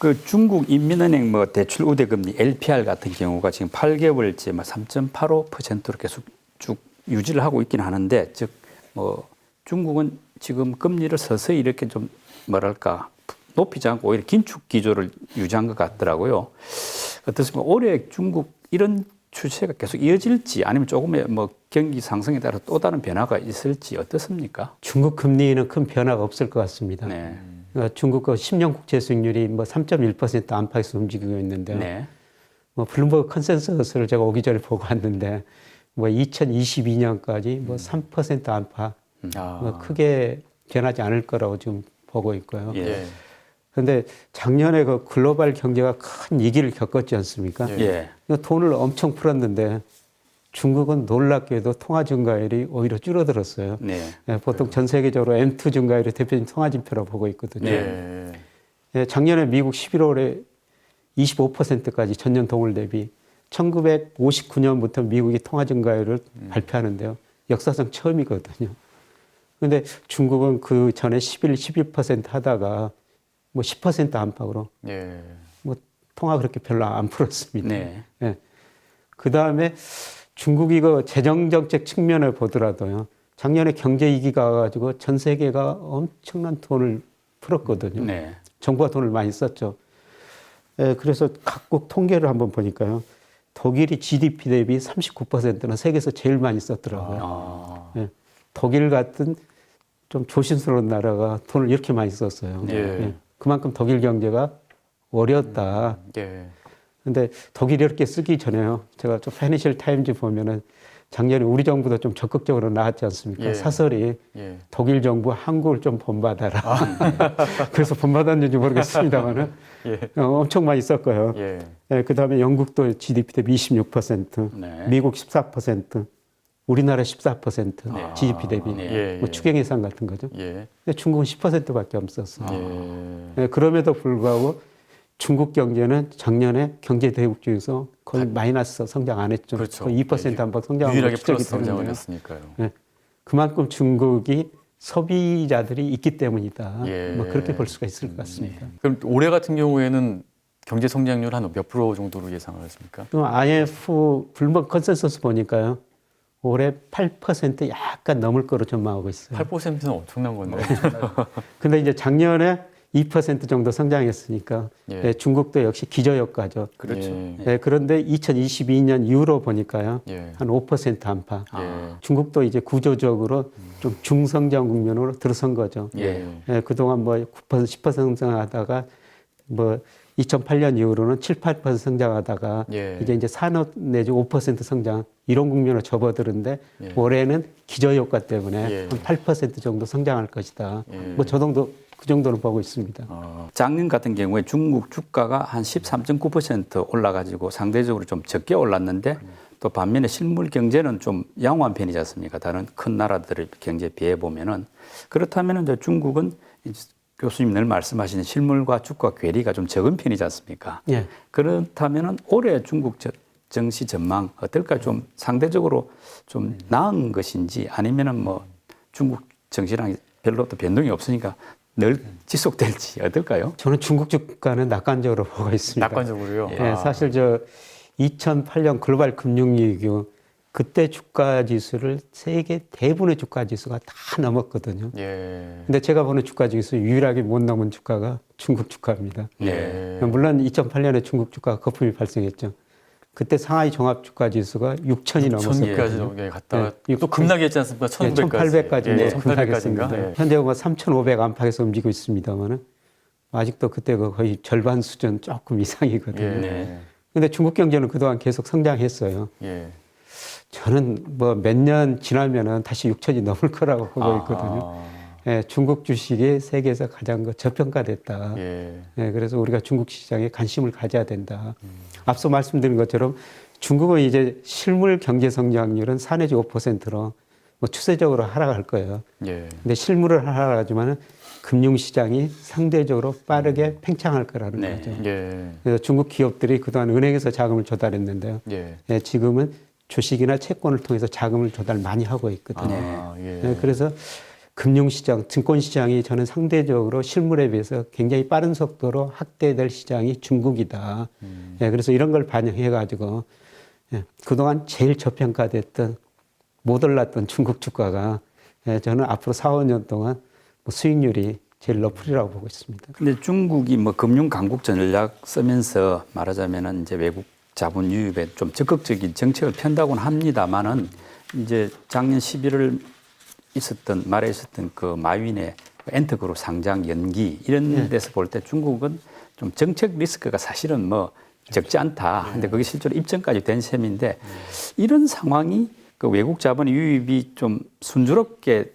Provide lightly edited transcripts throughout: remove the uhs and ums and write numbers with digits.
그 중국 인민은행 뭐 대출 우대 금리 LPR 같은 경우가 지금 8개월째 3.85%로 계속 쭉 유지를 하고 있긴 하는데, 즉 뭐 중국은 지금 금리를 서서히 이렇게 좀 뭐랄까 높이지 않고 오히려 긴축 기조를 유지한 것 같더라고요. 어떻습니까? 올해 중국 이런 추세가 계속 이어질지 아니면 조금의 뭐 경기 상승에 따라 또 다른 변화가 있을지 어떻습니까? 중국 금리는 큰 변화가 없을 것 같습니다. 네. 중국 그 10년 국채 수익률이 뭐 3.1% 안팎에서 움직이고 있는데요. 네. 뭐 블룸버그 컨센서스를 제가 오기 전에 보고 왔는데 뭐 2022년까지 뭐 3% 안팎 뭐 크게 변하지 않을 거라고 지금 보고 있고요. 예. 그런데 작년에 그 글로벌 경제가 큰 위기를 겪었지 않습니까? 예. 돈을 엄청 풀었는데 중국은 놀랍게도 통화 증가율이 오히려 줄어들었어요. 네. 보통 전 세계적으로 M2 증가율이 대표적인 통화 지표라고 보고 있거든요. 네. 작년에 미국 11월에 25%까지 전년 동월 대비 1959년부터 미국이 통화 증가율을 발표하는데요. 역사상 처음이거든요. 그런데 중국은 그 전에 11% 하다가 뭐 10% 안팎으로 뭐 통화 그렇게 별로 안 풀었습니다. 네. 그 다음에 중국이 그 재정정책 측면을 보더라도요. 작년에 경제 위기가 와가지고 전 세계가 엄청난 돈을 풀었거든요. 네. 정부가 돈을 많이 썼죠. 그래서 각국 통계를 한번 보니까요. 독일이 GDP 대비 39%는 세계에서 제일 많이 썼더라고요. 독일 같은 좀 조심스러운 나라가 돈을 이렇게 많이 썼어요. 그만큼 독일 경제가 어려웠다. 근데 독일이 이렇게 쓰기 전에요. 제가 좀 파이낸셜 타임즈 보면은 작년에 우리 정부도 좀 적극적으로 나왔지 않습니까? 사설이 독일 정부 한국을 좀 본받아라. 그래서 본받았는지 모르겠습니다만은 엄청 많이 썼고요. 그 다음에 영국도 GDP 대비 26%, 미국 14%, 우리나라 14% GDP 대비 뭐 추경 예산 같은 거죠. 근데 중국은 10%밖에 없었어요. 그럼에도 불구하고 중국 경제는 작년에 경제 대국 중에서 거의 마이너스 성장 안 했죠. 그렇죠. 거의 2% 한번 성장한 유일하게 추적이 플러스 성장을 되는데요. 했으니까요. 그만큼 중국이 소비자들이 있기 때문이다. 뭐 그렇게 볼 수가 있을 것 같습니다. 그럼 올해 같은 경우에는 경제 성장률 한 몇 프로 정도로 예상을 하십니까? 그럼 IMF 블룸버그 컨센서스 보니까요. 올해 8% 약간 넘을 거로 전망하고 있어요. 8%는 엄청난 건데. 근데 이제 작년에 2% 정도 성장했으니까 중국도 역시 기저효과죠. 그렇죠. 그런데 2022년 이후로 보니까요. 한 5% 안팎. 중국도 이제 구조적으로 좀 중성장 국면으로 들어선 거죠. 그동안 뭐 9%, 10% 성장하다가 뭐 2008년 이후로는 7, 8% 성장하다가 이제 산업 내지 5% 성장 이런 국면으로 접어드는데 올해는 기저효과 때문에 한 8% 정도 성장할 것이다. 뭐 그 정도는 보고 있습니다. 작년 같은 경우에 중국 주가가 한 13.9% 올라가지고 상대적으로 좀 적게 올랐는데 또 반면에 실물 경제는 좀 양호한 편이지 않습니까? 다른 큰 나라들의 경제에 비해 보면은 그렇다면 이제 중국은 교수님 늘 말씀하시는 실물과 주가 괴리가 좀 적은 편이지 않습니까? 그렇다면은 올해 중국 증시 전망 어떨까? 좀 상대적으로 좀 나은 것인지 아니면은 뭐 중국 증시랑 별로 또 변동이 없으니까 늘 지속될지 어떨까요? 저는 중국 주가는 낙관적으로 보고 있습니다. 낙관적으로요? 사실 2008년 글로벌 금융위기 그때 주가 지수를 세계 대부분의 주가 지수가 다 넘었거든요. 근데 제가 보는 주가 지수 유일하게 못 넘은 주가가 중국 주가입니다. 물론 2008년에 중국 주가 거품이 발생했죠. 그때 상하이 종합 주가 지수가 6천이 넘었어요. 6,000까지 갔다가 또 급락이 했지 않습니까? 1,800까지 급락했습니다. 현재 뭐 3,500 안팎에서 움직이고 있습니다만은 아직도 그때 거의 절반 수준 조금 이상이거든요. 근데 중국 경제는 그동안 계속 성장했어요. 저는 뭐 몇 년 지나면은 다시 6천이 넘을 거라고 보고 있거든요. 중국 주식이 세계에서 가장 저평가됐다. 그래서 우리가 중국 시장에 관심을 가져야 된다. 앞서 말씀드린 것처럼 중국은 이제 실물 경제 성장률은 4 내지 5%로 뭐 추세적으로 하락할 거예요. 근데 실물을 하락하지만은 금융시장이 상대적으로 빠르게 팽창할 거라는 거죠. 그래서 중국 기업들이 그동안 은행에서 자금을 조달했는데요. 지금은 주식이나 채권을 통해서 자금을 조달 많이 하고 있거든요. 그래서 금융시장, 증권시장이 저는 상대적으로 실물에 비해서 굉장히 빠른 속도로 확대될 시장이 중국이다. 예, 그래서 이런 걸 반영해가지고 예, 그동안 제일 저평가됐던 못 올랐던 중국 주가가 예, 저는 앞으로 4, 5년 동안 뭐 수익률이 제일 높으리라고 보고 있습니다. 근데 중국이 뭐 금융 강국 전략 쓰면서 말하자면은 이제 외국 자본 유입에 좀 적극적인 정책을 편다고는 합니다만은 이제 작년 11월 말에 있었던 그 마윈의 엔터그룹 상장 연기 이런 데서 볼 때 중국은 좀 정책 리스크가 사실은 뭐 적지 않다. 근데 그게 실제로 입증까지 된 셈인데 이런 상황이 그 외국 자본의 유입이 좀 순조롭게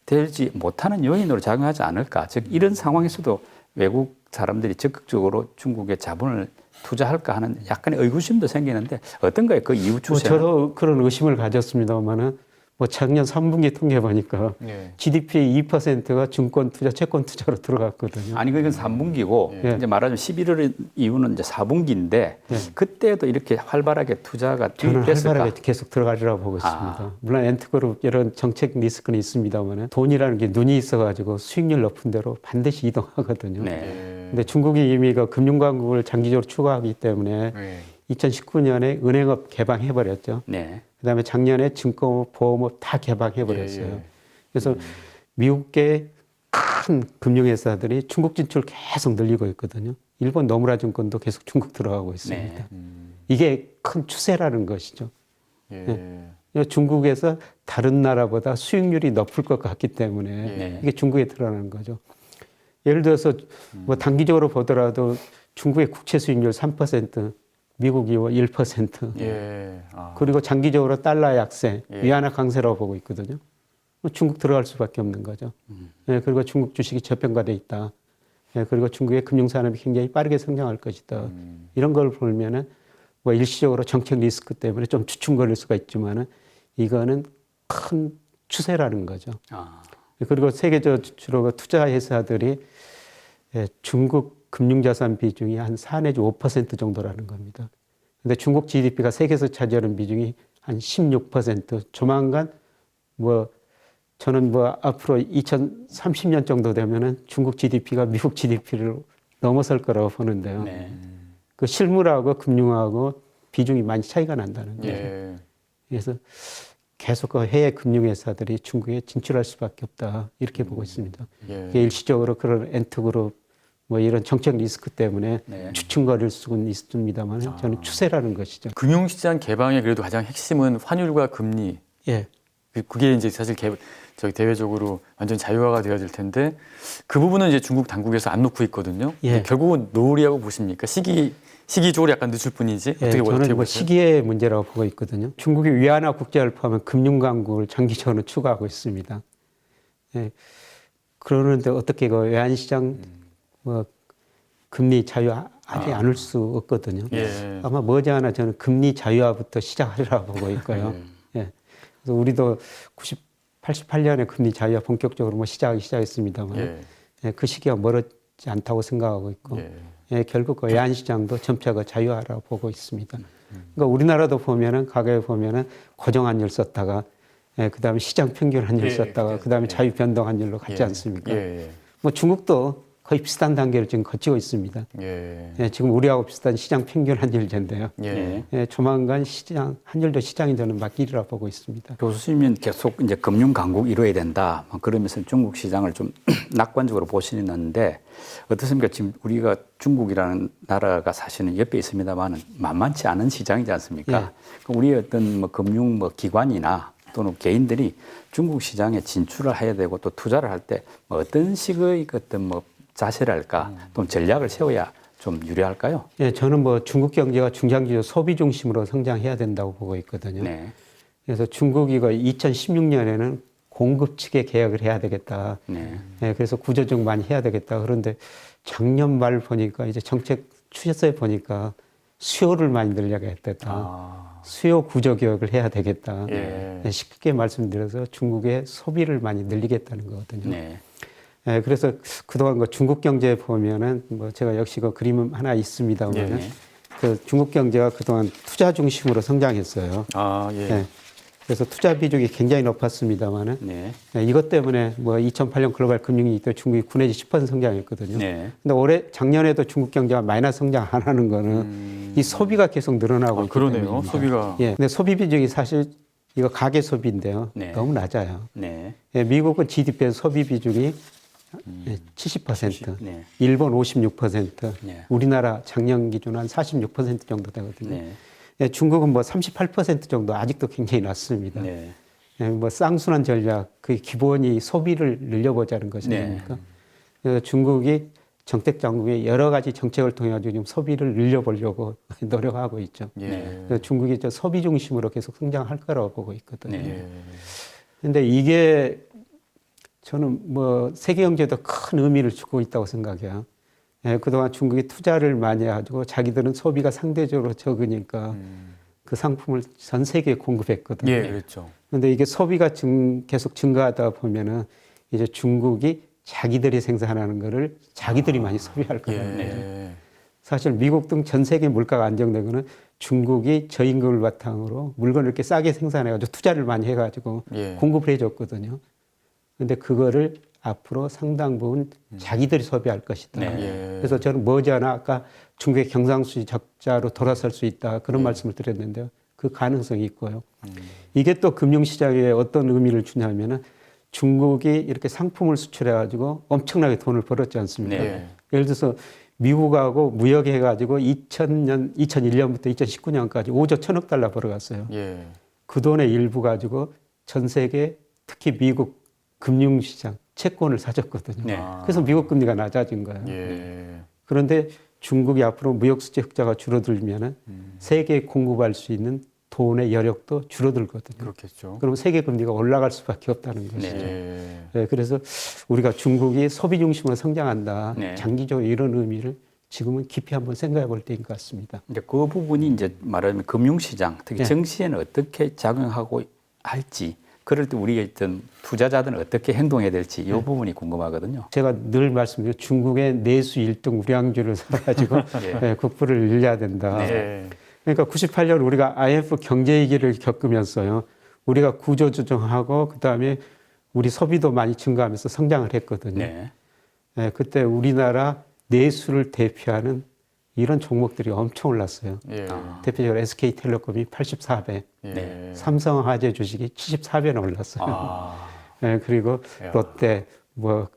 되지 못하는 요인으로 작용하지 않을까. 즉 이런 상황에서도 외국 사람들이 적극적으로 중국에 자본을 투자할까 하는 약간의 의구심도 생기는데 어떤가요? 그 이후 추세? 저도 그런 의심을 가졌습니다만은 뭐 작년 3분기 통계 보니까 예. GDP의 2%가 증권 투자, 채권 투자로 들어갔거든요. 아니 그건 3분기고 이제 말하자면 11월 이후는 이제 4분기인데 그때도 이렇게 활발하게 투자가 저는 투입됐을까? 활발하게 계속 들어가리라고 보고 있습니다. 물론 엔트그룹 이런 정책 리스크는 있습니다만 돈이라는 게 눈이 있어가지고 수익률 높은 대로 반드시 이동하거든요. 네. 근데 중국이 이미 그 금융강국을 장기적으로 추구하기 때문에 네. 2019년에 은행업 개방해버렸죠. 네. 그다음에 작년에 증권업, 보험업 다 개방해버렸어요. 예, 예. 그래서 미국계 큰 금융회사들이 중국 진출 계속 늘리고 있거든요. 일본 노무라 증권도 계속 중국 들어가고 있습니다. 네. 이게 큰 추세라는 것이죠. 예. 중국에서 다른 나라보다 수익률이 높을 것 같기 때문에 네. 이게 중국에 드러나는 거죠. 예를 들어서 뭐 단기적으로 보더라도 중국의 국채 수익률 3%, 미국이 1%. 예. 그리고 장기적으로 달러 약세, 예. 위안화 강세라고 보고 있거든요. 중국 들어갈 수밖에 없는 거죠. 예, 그리고 중국 주식이 저평가돼 있다. 예, 그리고 중국의 금융산업이 굉장히 빠르게 성장할 것이다. 이런 걸 보면은 뭐 일시적으로 정책 리스크 때문에 좀 주춤거릴 수가 있지만은 이거는 큰 추세라는 거죠. 아. 그리고 세계적으로 투자 회사들이 예, 중국 금융자산 비중이 한 4 내지 5% 정도라는 겁니다. 근데 중국 GDP가 세계에서 차지하는 비중이 한 16%. 조만간 뭐 저는 뭐 앞으로 2030년 정도 되면은 중국 GDP가 미국 GDP를 넘어설 거라고 보는데요. 네. 그 실물하고 금융하고 비중이 많이 차이가 난다는 거죠. 예. 그래서 계속 그 해외 금융회사들이 중국에 진출할 수밖에 없다 이렇게 보고 있습니다. 예. 이게 일시적으로 그런 엔트그룹 뭐 이런 정책 리스크 때문에 네. 주춤거릴 수는 있습니다만 저는 추세라는 것이죠. 금융시장 개방의 그래도 가장 핵심은 환율과 금리. 예. 그게 이제 사실 저희 대외적으로 완전 자유화가 되어질 텐데 그 부분은 이제 중국 당국에서 안 놓고 있거든요. 예. 결국은 노리하고 보십니까? 시기적으로 약간 늦출 뿐이지. 예, 어떻게 저는 뭐 보세요? 시기의 문제라고 보고 있거든요. 중국이 위안화 국제화를 포함한 금융강국을 장기적으로 추구하고 있습니다. 예. 그러는데 어떻게 그 외환시장 뭐 금리 자유하지 않을 수 없거든요. 예. 아마 머지않아 저는 금리 자유화부터 시작하리라고 보고 있고요. 예. 그래서 우리도 88년에 금리 자유화 본격적으로 뭐 시작하기 시작했습니다만 예. 예, 그 시기가 멀었지 않다고 생각하고 있고 예. 예, 결국 그 외환시장도 점차 그 자유화라고 보고 있습니다. 그러니까 우리나라도 보면은 과거에 보면은 고정환율 썼다가 예, 그다음에 시장 평균 환율 예, 썼다가 그다음에 자유 변동 환율로 갔지 않습니까? 예. 뭐 중국도 거의 비슷한 단계를 지금 거치고 있습니다. 예. 예, 지금 우리하고 비슷한 시장 평균 환율제인데요. 예. 예, 조만간 시장 환율도 시장이 저는 맡기리라 보고 있습니다. 교수님은 계속 이제 금융 강국 이루어야 된다. 뭐 그러면서 중국 시장을 좀 낙관적으로 보시는데 어떻습니까? 지금 우리가 중국이라는 나라가 사실은 옆에 있습니다만은 만만치 않은 시장이지 않습니까? 우리의 어떤 뭐 금융 뭐 기관이나 또는 개인들이 중국 시장에 진출을 해야 되고 또 투자를 할 때 뭐 어떤 식의 어떤 뭐 자세랄까 또는 전략을 세워야 좀 유리할까요? 예, 저는 뭐 중국 경제가 중장기적 소비 중심으로 성장해야 된다고 보고 있거든요. 네. 그래서 중국이 2016년에는 공급 측에 개혁을 해야 되겠다. 네. 예, 그래서 구조조정 많이 해야 되겠다. 그런데 작년 말 보니까 이제 정책 추세서에 보니까 수요를 많이 늘려야겠다. 수요 구조 개혁을 해야 되겠다. 예. 예, 쉽게 말씀드려서 중국의 소비를 많이 늘리겠다는 거거든요. 네. 예, 그래서 그동안 그 중국 경제 보면은 뭐 제가 역시 그 그림은 하나 있습니다만은 예. 그 중국 경제가 그동안 투자 중심으로 성장했어요. 아, 예. 예. 그래서 투자 비중이 굉장히 높았습니다만은 네. 이것 때문에 뭐 2008년 글로벌 금융위기 때 중국이 9 내지 10% 성장했거든요. 네. 근데 작년에도 중국 경제가 마이너스 성장 안 하는 거는 이 소비가 계속 늘어나고 있기 그러네요. 때문입니다. 소비가. 예. 근데 소비 비중이 사실 이거 가계 소비인데요. 네. 너무 낮아요. 네. 예, 미국은 GDP의 소비 비중이 70%, 네. 일본 56%, 네. 우리나라 작년 기준 한 46% 정도 되거든요. 네. 예, 중국은 뭐 38% 정도 아직도 굉장히 낮습니다. 네. 예, 뭐 쌍순환 전략, 그 기본이 소비를 늘려보자는 것이 네. 아닙니까? 그래서 중국이 정책 당국의 여러 가지 정책을 통해 가지고 지금 소비를 늘려보려고 노력하고 있죠. 예. 그래서 중국이 저 소비 중심으로 계속 성장할 거라고 보고 있거든요. 네. 예. 근데 이게 저는 뭐 세계 경제에도 큰 의미를 주고 있다고 생각해요. 예, 그동안 중국이 투자를 많이 해가지고 자기들은 소비가 상대적으로 적으니까 그 상품을 전 세계에 공급했거든요. 예, 그렇죠. 그런데 이게 소비가 계속 증가하다 보면은 이제 중국이 자기들이 생산하는 거를 자기들이 많이 소비할 거라는 거죠. 예. 사실 미국 등 전 세계 물가가 안정되고는 중국이 저임금을 바탕으로 물건을 이렇게 싸게 생산해가지고 투자를 많이 해가지고 예. 공급을 해줬거든요. 근데 그거를 앞으로 상당 부분 자기들이 소비할 것이다. 네. 예. 그래서 저는 머지않아 아까 중국의 경상수지 적자로 돌아설 수 있다 그런 말씀을 드렸는데요. 그 가능성이 있고요. 이게 또 금융시장에 어떤 의미를 주냐면은 중국이 이렇게 상품을 수출해가지고 엄청나게 돈을 벌었지 않습니까? 네. 예를 들어서 미국하고 무역해가지고 2001년부터 2019년까지 5조 1천억 달러 벌어갔어요. 예. 그 돈의 일부 가지고 전 세계 특히 미국 금융시장 채권을 사줬거든요. 네. 그래서 미국 금리가 낮아진 거예요. 예. 그런데 중국이 앞으로 무역수지 흑자가 줄어들면은 세계에 공급할 수 있는 돈의 여력도 줄어들거든요. 그렇겠죠. 그러면 세계 금리가 올라갈 수밖에 없다는 것이죠. 예. 네, 그래서 우리가 중국이 소비 중심으로 성장한다. 네. 장기적으로 이런 의미를 지금은 깊이 한번 생각해 볼 때인 것 같습니다. 이제 그 부분이 이제 말하자면 금융시장, 특히 네. 정시에는 어떻게 작용하고 할지, 그럴 때 우리 어떤 투자자들은 어떻게 행동해야 될지 이 부분이 궁금하거든요. 제가 늘 말씀드려 중국의 내수 1등 우량주를 사가지고 네, 국부를 늘려야 된다. 네. 그러니까 98년 우리가 IMF 경제위기를 겪으면서요. 우리가 구조조정하고 그다음에 우리 소비도 많이 증가하면서 성장을 했거든요. 네. 네, 그때 우리나라 내수를 대표하는 이런 종목들이 엄청 올랐어요. 예. 대표적으로 SK텔레콤이 84배, 예. 네. 삼성화재 주식이 74배나 올랐어요. 아. 네, 그리고 야. 롯데, 뭐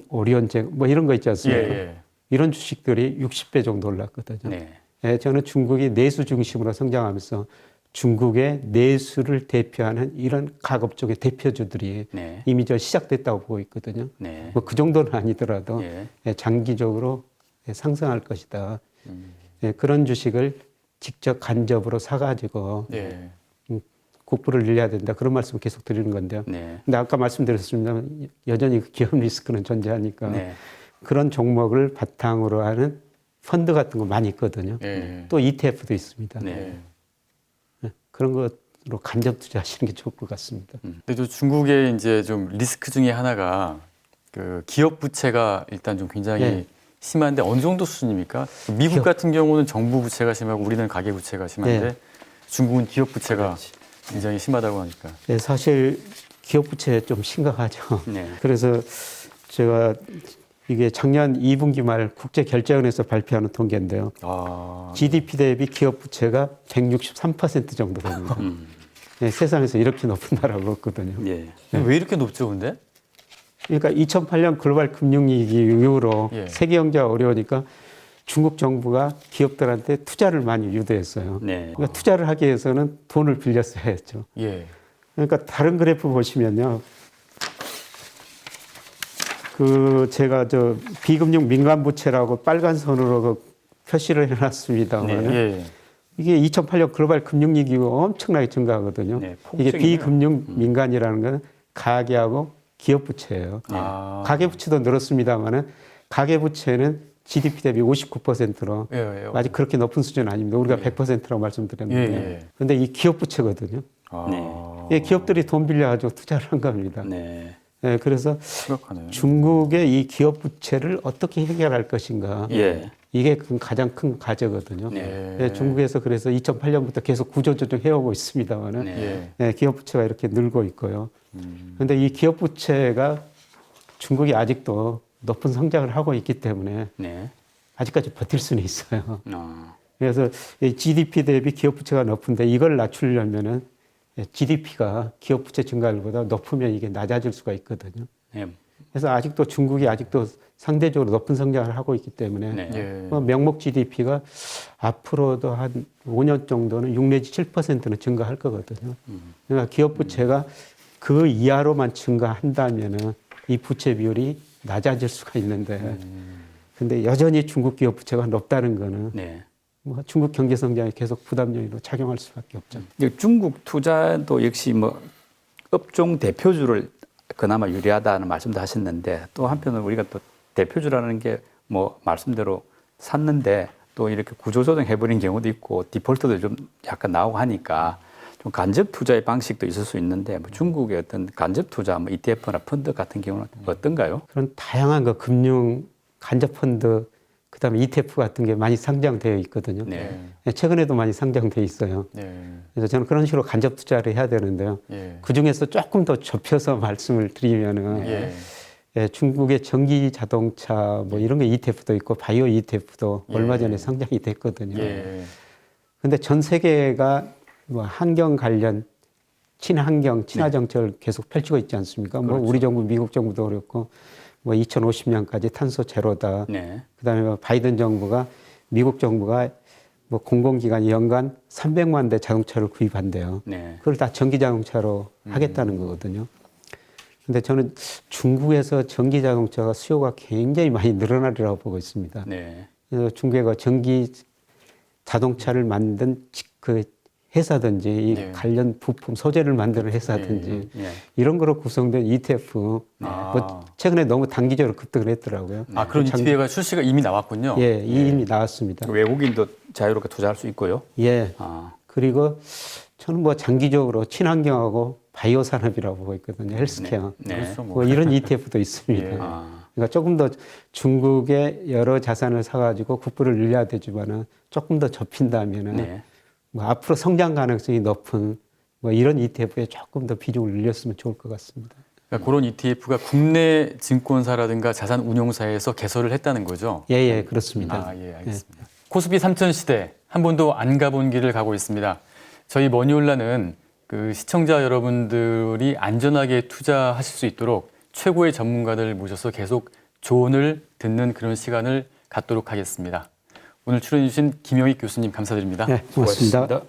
오리온제 뭐 이런 거 있지 예. 않습니까? 예. 이런 주식들이 60배 정도 올랐거든요. 네. 네, 저는 중국이 내수 중심으로 성장하면서 중국의 내수를 대표하는 이런 가급적의 대표주들이 네. 이미 저 시작됐다고 보고 있거든요. 네. 뭐 그 정도는 아니더라도 예. 장기적으로 상승할 것이다. 그런 주식을 직접 간접으로 사가지고 예. 국부를 늘려야 된다. 그런 말씀을 계속 드리는 건데요. 네. 근데 아까 말씀드렸습니다. 여전히 기업 리스크는 존재하니까 네. 그런 종목을 바탕으로 하는 펀드 같은 거 많이 있거든요. 예. 또 ETF도 있습니다. 네. 그런 것으로 간접 투자하시는 게 좋을 것 같습니다. 근데 또 중국의 이제 좀 리스크 중에 하나가 그 기업 부채가 일단 좀 굉장히 예. 심한데 어느 정도 수준입니까? 미국 기업- 같은 경우는 정부 부채가 심하고 우리는 가계 부채가 심한데 예. 중국은 기업 부채가 굉장히 심하다고 하니까. 네, 사실 기업 부채 좀 심각하죠. 네. 그래서 제가 이게 작년 2분기 말 국제결제원에서 발표하는 통계인데요. 아. GDP 대비 기업 부채가 163% 정도 됩니다. 네, 세상에서 이렇게 높은 나라가 없거든요. 예. 왜 이렇게 높죠, 근데? 그러니까 2008년 글로벌 금융위기 이후로 예. 세계 경제가 어려우니까 중국 정부가 기업들한테 투자를 많이 유도했어요. 네. 그러니까 투자를 하기 위해서는 돈을 빌렸어야 했죠. 예. 그러니까 다른 그래프 보시면요. 그 제가 저 비금융 민간 부채라고 빨간 선으로 그 표시를 해놨습니다만 예. 이게 2008년 글로벌 금융위기 이후 엄청나게 증가하거든요. 네, 이게 폭증이네요. 비금융 민간이라는 건 가계하고 기업 부채예요. 아. 가계 부채도 늘었습니다만은 가계 부채는 GDP 대비 59%로 예. 예. 아직 그렇게 높은 수준은 아닙니다. 우리가 100%라고 말씀드렸는데, 예. 그런데 이 기업 부채거든요. 아. 예, 기업들이 돈 빌려가지고 투자를 한 겁니다. 네. 예, 그래서 심각하네. 중국의 이 기업 부채를 어떻게 해결할 것인가. 예. 이게 가장 큰 과제거든요. 네. 예, 중국에서 그래서 2008년부터 계속 구조조정 해오고 있습니다만은 네. 예. 예, 기업 부채가 이렇게 늘고 있고요. 그런데 이 기업 부채가 중국이 아직도 높은 성장을 하고 있기 때문에 네. 아직까지 버틸 수는 있어요. 어. 그래서 이 GDP 대비 기업 부채가 높은데 이걸 낮추려면은 GDP가 기업 부채 증가율보다 높으면 이게 낮아질 수가 있거든요. 네. 그래서 아직도 중국이 아직도 상대적으로 높은 성장을 하고 있기 때문에 네. 예. 명목 GDP가 앞으로도 한 5년 정도는 6 내지 7%는 증가할 거거든요. 그러니까 기업 부채가 그 이하로만 증가한다면은 이 부채 비율이 낮아질 수가 있는데 근데 여전히 중국 기업 부채가 높다는 거는 네. 뭐 중국 경제 성장에 계속 부담 요인으로 작용할 수밖에 없죠. 중국 투자도 역시 뭐 업종 대표주를 그나마 유리하다는 말씀도 하셨는데 또 한편으로 우리가 또 대표주라는 게 뭐 말씀대로 샀는데 또 이렇게 구조조정 해버린 경우도 있고 디폴트도 좀 약간 나오고 하니까 좀 간접 투자의 방식도 있을 수 있는데 뭐 중국의 어떤 간접 투자, 뭐 ETF나 펀드 같은 경우는 어떤가요? 그런 다양한 거 금융 간접 펀드 그다음에 ETF 같은 게 많이 상장되어 있거든요. 네. 최근에도 많이 상장되어 있어요. 예. 그래서 저는 그런 식으로 간접 투자를 해야 되는데요. 예. 그 중에서 조금 더 좁혀서 말씀을 드리면은 예. 중국의 전기 자동차 뭐 이런 게 ETF도 있고 바이오 ETF도 얼마 전에 상장이 됐거든요. 예. 근데 전 세계가 뭐 환경 관련 친환경, 친화 정책을 계속 펼치고 있지 않습니까? 뭐 우리 정부, 미국 정부도 그렇고 뭐 2050년까지 탄소 제로다. 네. 그다음에 바이든 정부가 미국 정부가 뭐 공공기관이 연간 300만 대 자동차를 구입한대요. 네. 그걸 다 전기 자동차로 하겠다는 거거든요. 근데 저는 중국에서 전기 자동차가 수요가 굉장히 많이 늘어나리라고 보고 있습니다. 네. 그래서 중국의 전기 자동차를 만든 그 회사든지 이 네. 관련 부품 소재를 만드는 회사든지 네. 이런 거로 구성된 ETF 아. 뭐 최근에 너무 단기적으로 급등을 했더라고요. 아, 그런 ETF가 출시가 이미 나왔군요. 예, 이미 나왔습니다. 외국인도 자유롭게 투자할 수 있고요. 예. 아. 그리고 저는 뭐 장기적으로 친환경하고 바이오 산업이라고 보고 있거든요. 헬스케어. 네. 그렇죠, 뭐. 뭐 이런 ETF도 있습니다. 예. 아. 그러니까 조금 더 중국의 여러 자산을 사가지고 국부를 늘려야 되지만은 조금 더 접힌다면은 네. 뭐 앞으로 성장 가능성이 높은 뭐 이런 ETF에 조금 더 비중을 늘렸으면 좋을 것 같습니다. 그러니까 그런 ETF가 국내 증권사라든가 자산 운용사에서 개설을 했다는 거죠. 예, 예, 그렇습니다. 아, 예, 알겠습니다. 코스피 3000 시대 한 번도 안 가본 길을 가고 있습니다. 저희 머니올라는 그 시청자 여러분들이 안전하게 투자하실 수 있도록 최고의 전문가들 모셔서 계속 조언을 듣는 그런 시간을 갖도록 하겠습니다. 오늘 출연해 주신 김영익 교수님 감사드립니다. 네, 고맙습니다. 고맙습니다.